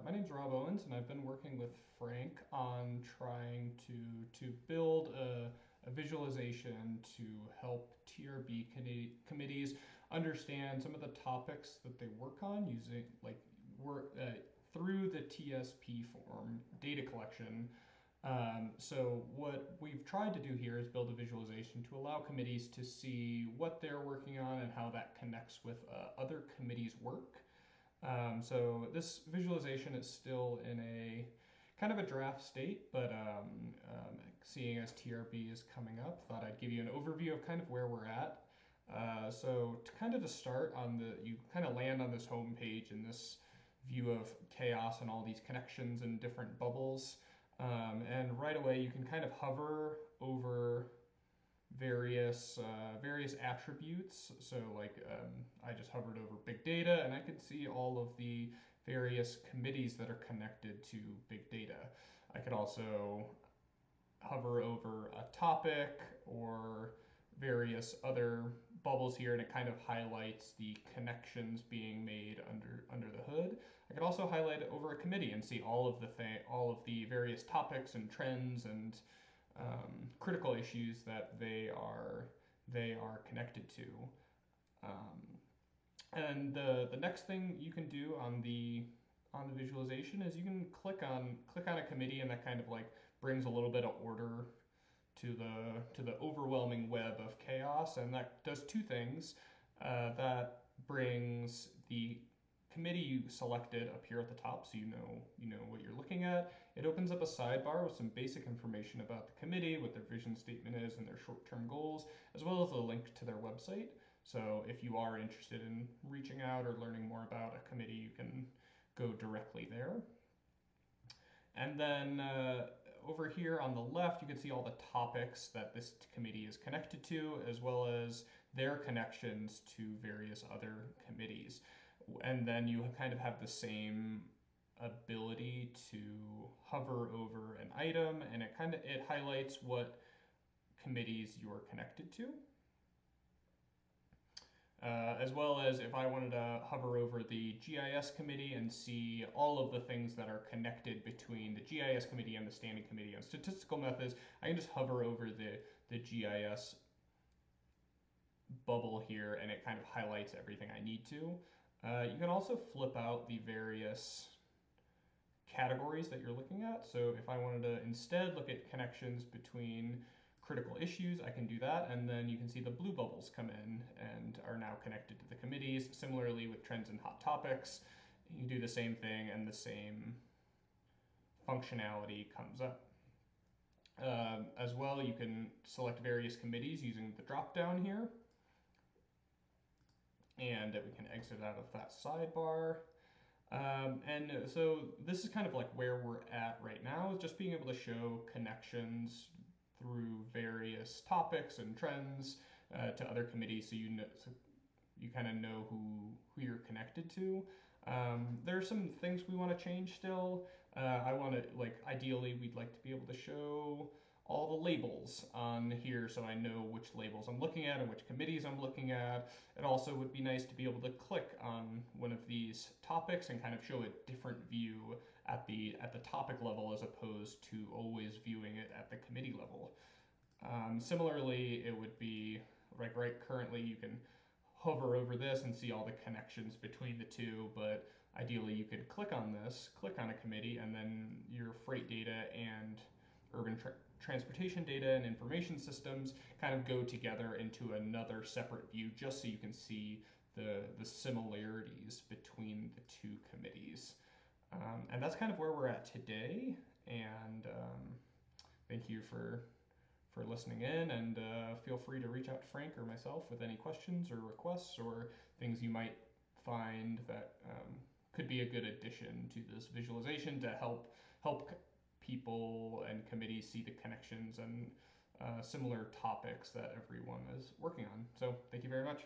my name's Owens, and I've been working with Frank on trying to build a visualization to help TRB committees understand some of the topics that they work on using work through the TSP form data collection. So what we've tried to do here is build a visualization to allow committees to see what they're working on and how that connects with other committees' work. So this visualization is still in a kind of a draft state, but seeing as TRB is coming up, thought I'd give you an overview of kind of where we're at. So to start on you kind of land on this home page in this view of chaos and all these connections and different bubbles. And right away you can kind of hover over various attributes. So I just hovered over big data and I could see all of the various committees that are connected to big data. I could also hover over a topic or various other bubbles here, and it kind of highlights the connections being made under the hood. I could also highlight it over a committee and see all of the various topics and trends and critical issues that they are connected to. And the next thing you can do on the visualization is you can click on a committee, and that kind of brings a little bit of order to the overwhelming web of chaos. And that does two things. That brings the committee you selected up here at the top, so you know what you're looking at. It opens up a sidebar with some basic information about the committee, what their vision statement is and their short-term goals, as well as a link to their website. So if you are interested in reaching out or learning more about a committee, you can go directly there. And then over here on the left, you can see all the topics that this committee is connected to, as well as their connections to various other committees. And then you kind of have the same ability to hover over an item, and it highlights what committees you're connected to. As well as if I wanted to hover over the GIS committee and see all of the things that are connected between the GIS committee and the Standing Committee on Statistical Methods, I can just hover over the GIS bubble here, and it kind of highlights everything I need to. You can also flip out the various categories that you're looking at. So if I wanted to instead look at connections between critical issues, I can do that, and then you can see the blue bubbles come in and are now connected to the committees. Similarly with trends and hot topics, you do the same thing and the same functionality comes up. As well, you can select various committees using the drop down here, and we can exit out of that sidebar. And so this is kind of like where we're at right now, is just being able to show connections through various topics and trends to other committees, so you kind of know who you're connected to. There are some things we want to change still. Ideally, we'd like to be able to show all the labels on here so I know which labels I'm looking at and which committees I'm looking at. It also would be nice to be able to click on one of these topics and kind of show a different view at the topic level, as opposed to always viewing it at the committee level. Similarly, it would be currently you can hover over this and see all the connections between the two, but ideally you could click on a committee, and then your freight data and urban transportation data and information systems kind of go together into another separate view, just so you can see the similarities between the two committees. And that's kind of where we're at today, and thank you for listening in, and feel free to reach out to Frank or myself with any questions or requests or things you might find that could be a good addition to this visualization to help people and committees see the connections and similar topics that everyone is working on. So thank you very much.